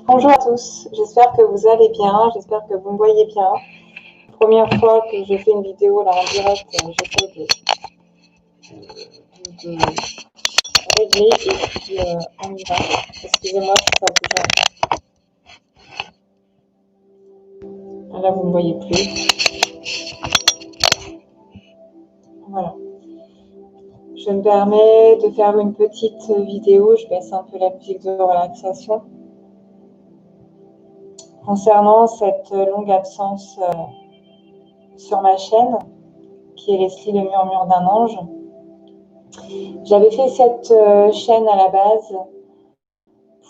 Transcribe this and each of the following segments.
Bonjour à tous, j'espère que vous allez bien, j'espère que vous me voyez bien. Première fois que je fais une vidéo là en direct, j'essaie de régler et puis on y va. Excusez-moi si ça bouge. Là vous ne me voyez plus. Voilà. Je me permets de faire une petite vidéo, je baisse un peu la musique de relaxation. Concernant cette longue absence sur ma chaîne, qui est Leslie le murmure d'un ange. J'avais fait cette chaîne à la base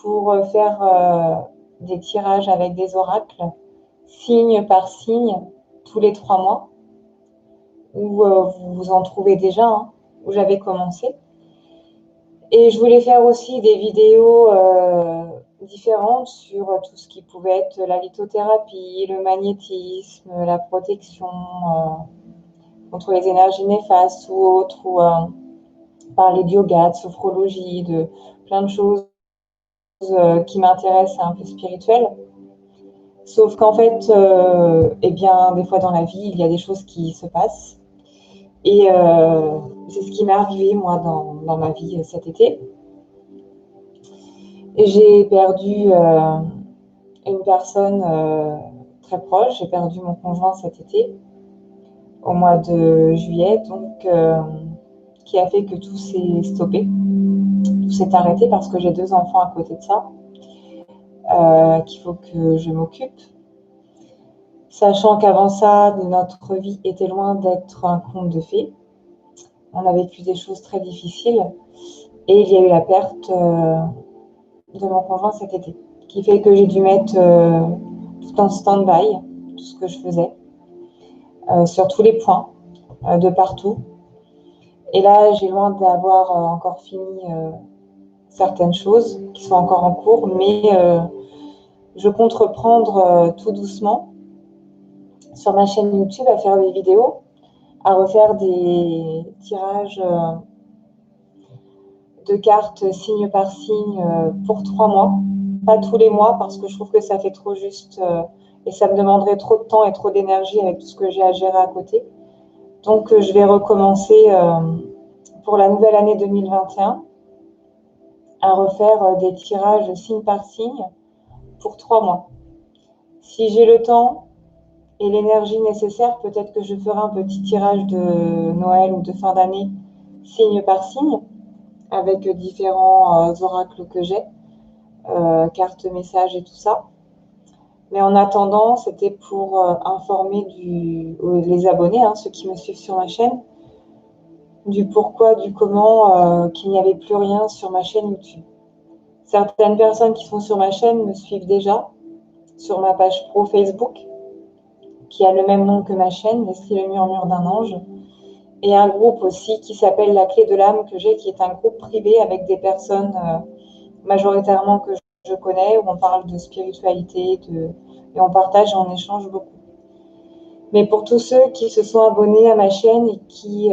pour faire des tirages avec des oracles, signe par signe, tous les 3 mois, où vous en trouvez déjà, hein, où j'avais commencé. Et je voulais faire aussi des vidéos différentes sur tout ce qui pouvait être la lithothérapie, le magnétisme, la protection contre les énergies néfastes ou autres, ou parler de yoga, de sophrologie, de plein de choses qui m'intéressent un peu spirituelles. Sauf qu'en fait, eh bien, des fois dans la vie, il y a des choses qui se passent. Et c'est ce qui m'est arrivé, moi, dans ma vie cet été. Et j'ai perdu une personne très proche. J'ai perdu mon conjoint cet été, au mois de juillet, donc qui a fait que tout s'est stoppé. Tout s'est arrêté parce que j'ai 2 enfants à côté de ça, qu'il faut que je m'occupe. Sachant qu'avant ça, notre vie était loin d'être un conte de fées. On a vécu des choses très difficiles et il y a eu la perte de mon conjoint cet été, qui fait que j'ai dû mettre tout en stand-by, tout ce que je faisais, sur tous les points, de partout. Et là, j'ai loin d'avoir encore fini certaines choses qui sont encore en cours, mais je compte reprendre tout doucement sur ma chaîne YouTube à faire des vidéos, à refaire des tirages de cartes signe par signe pour 3 mois, pas tous les mois parce que je trouve que ça fait trop juste et ça me demanderait trop de temps et trop d'énergie avec tout ce que j'ai à gérer à côté. Donc je vais recommencer pour la nouvelle année 2021 à refaire des tirages signe par signe pour 3 mois. Si j'ai le temps et l'énergie nécessaire, peut-être que je ferai un petit tirage de Noël ou de fin d'année signe par signe avec différents oracles que j'ai, cartes messages et tout ça. Mais en attendant, c'était pour informer les abonnés, hein, ceux qui me suivent sur ma chaîne, du pourquoi, du comment, qu'il n'y avait plus rien sur ma chaîne YouTube. Certaines personnes qui sont sur ma chaîne me suivent déjà sur ma page pro Facebook, qui a le même nom que ma chaîne, Leslie le murmure d'un ange, et un groupe aussi qui s'appelle La Clé de l'âme que j'ai, qui est un groupe privé avec des personnes majoritairement que je connais, où on parle de spiritualité, et on partage et on échange beaucoup. Mais pour tous ceux qui se sont abonnés à ma chaîne et qui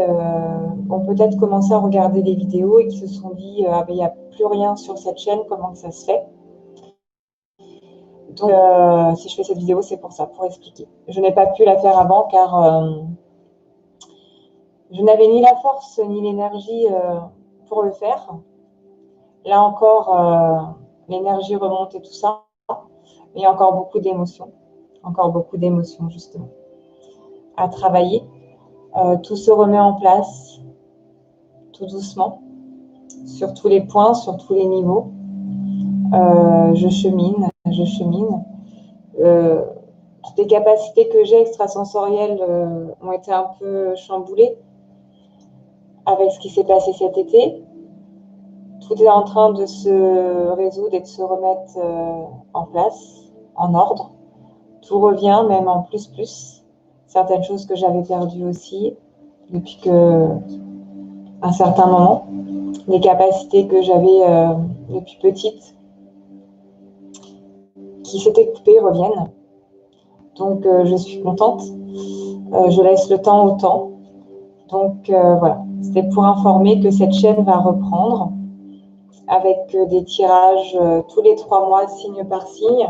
ont peut-être commencé à regarder les vidéos et qui se sont dit ah ben, il n'y a plus rien sur cette chaîne, comment que ça se fait? Donc si je fais cette vidéo, c'est pour ça, pour expliquer. Je n'ai pas pu la faire avant car je n'avais ni la force ni l'énergie pour le faire. Là encore, l'énergie remonte et tout ça. Mais il y a encore beaucoup d'émotions justement à travailler. Tout se remet en place tout doucement, sur tous les points, sur tous les niveaux. Je chemine. Toutes les capacités que j'ai extrasensorielles ont été un peu chamboulées avec ce qui s'est passé cet été. Tout est en train de se résoudre et de se remettre en place, en ordre. Tout revient, même en plus. Certaines choses que j'avais perdues aussi depuis un certain moment. Les capacités que j'avais depuis petite qui s'étaient coupées reviennent. Donc je suis contente. Je laisse le temps au temps. Donc voilà, c'était pour informer que cette chaîne va reprendre avec des tirages tous les 3 mois, signe par signe.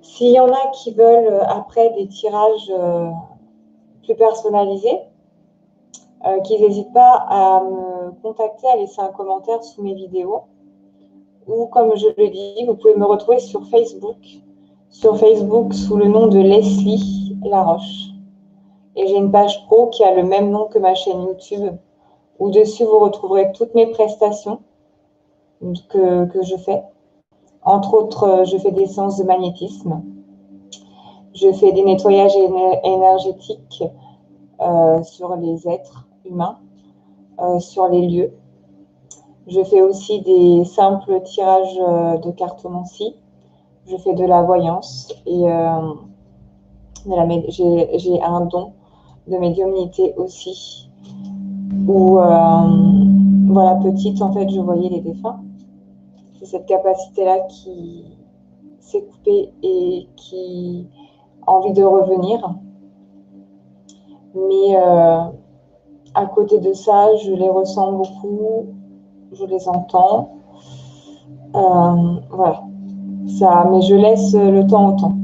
S'il y en a qui veulent après des tirages plus personnalisés, qu'ils n'hésitent pas à me contacter, à laisser un commentaire sous mes vidéos. Ou comme je le dis, vous pouvez me retrouver sur Facebook sous le nom de Leslie Laroche. Et j'ai une page pro qui a le même nom que ma chaîne YouTube, où dessus vous retrouverez toutes mes prestations que je fais. Entre autres, je fais des séances de magnétisme. Je fais des nettoyages énergétiques sur les êtres humains, sur les lieux. Je fais aussi des simples tirages de cartomancie. Je fais de la voyance et j'ai un don de médiumnité aussi. Où, voilà, petite, en fait, je voyais les défunts. C'est cette capacité-là qui s'est coupée et qui a envie de revenir. Mais à côté de ça, je les ressens beaucoup, je les entends. Voilà. Ça, mais je laisse le temps au temps,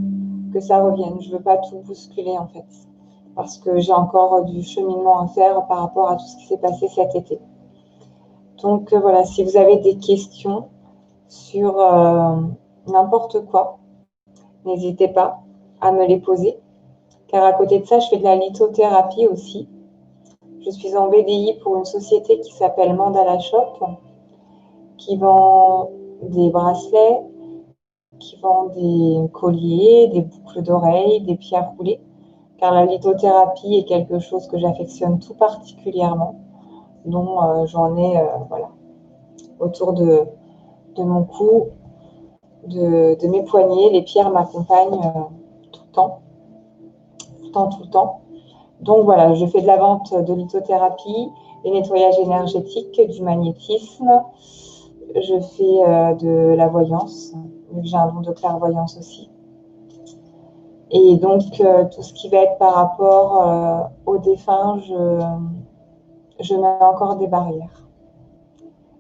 que ça revienne. Je ne veux pas tout bousculer, en fait, parce que j'ai encore du cheminement à faire par rapport à tout ce qui s'est passé cet été. Donc, voilà, si vous avez des questions sur n'importe quoi, n'hésitez pas à me les poser, car à côté de ça, je fais de la lithothérapie aussi. Je suis en BDI pour une société qui s'appelle Mandala Shop, qui vend des bracelets, qui vend des colliers, des boucles d'oreilles, des pierres roulées, car la lithothérapie est quelque chose que j'affectionne tout particulièrement, dont j'en ai voilà, autour de mon cou, de mes poignets. Les pierres m'accompagnent tout le temps, tout le temps. Donc voilà, je fais de la vente de lithothérapie, des nettoyages énergétiques, du magnétisme. Je fais de la voyance, vu que j'ai un don de clairvoyance aussi. Et donc, tout ce qui va être par rapport aux défunts, je mets encore des barrières.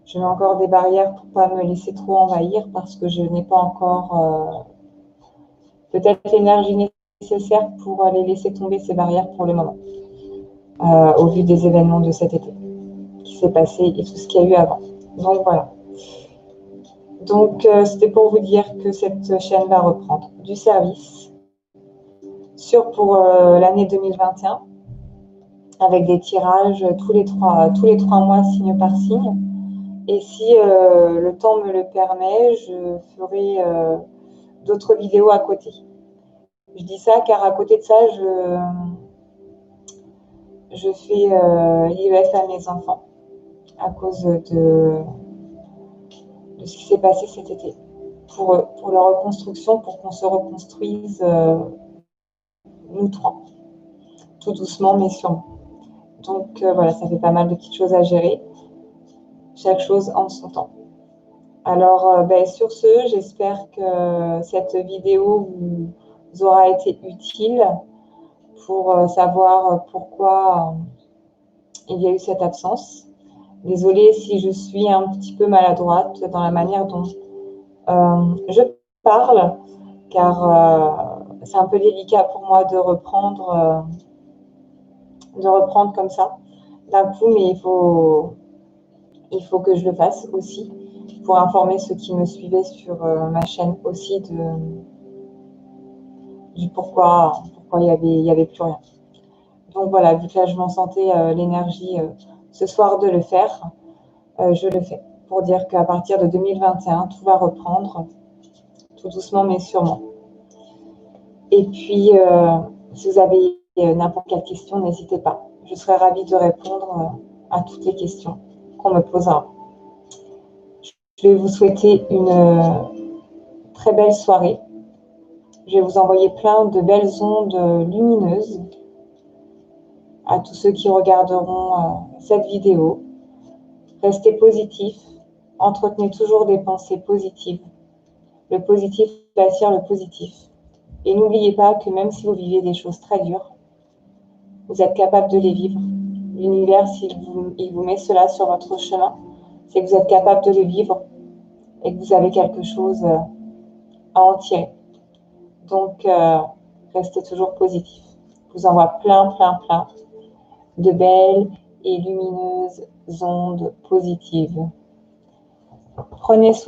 Je mets encore des barrières pour ne pas me laisser trop envahir parce que je n'ai pas encore peut-être l'énergie nécessaire pour les laisser tomber ces barrières pour le moment, au vu des événements de cet été qui s'est passé et tout ce qu'il y a eu avant. Donc voilà. Donc c'était pour vous dire que cette chaîne va reprendre du service pour l'année 2021 avec des tirages tous les trois mois, signe par signe. Et si le temps me le permet, je ferai d'autres vidéos à côté. Je dis ça car à côté de ça, je fais l'IEF à mes enfants à cause de ce qui s'est passé cet été. Pour leur reconstruction, pour qu'on se reconstruise nous trois, tout doucement mais sûrement. Donc voilà, ça fait pas mal de petites choses à gérer, chaque chose en son temps. Alors sur ce, j'espère que cette vidéo vous aura été utile pour savoir pourquoi il y a eu cette absence. Désolée si je suis un petit peu maladroite dans la manière dont je parle, car c'est un peu délicat pour moi de reprendre comme ça d'un coup, mais il faut que je le fasse aussi pour informer ceux qui me suivaient sur ma chaîne aussi du pourquoi il y avait plus rien. Donc voilà, vu que là je m'en sentais l'énergie ce soir de le faire, je le fais pour dire qu'à partir de 2021, tout va reprendre tout doucement mais sûrement. Et puis, si vous avez n'importe quelle question, n'hésitez pas. Je serai ravie de répondre à toutes les questions qu'on me posera. Je vais vous souhaiter une très belle soirée. Je vais vous envoyer plein de belles ondes lumineuses à tous ceux qui regarderont cette vidéo. Restez positifs, entretenez toujours des pensées positives. Le positif attire le positif. Et n'oubliez pas que même si vous vivez des choses très dures, vous êtes capable de les vivre. L'univers, il vous met cela sur votre chemin c'est que vous êtes capable de le vivre et que vous avez quelque chose à en tirer. Donc, restez toujours positif. Je vous envoie plein de belles et lumineuses ondes positives. Prenez soin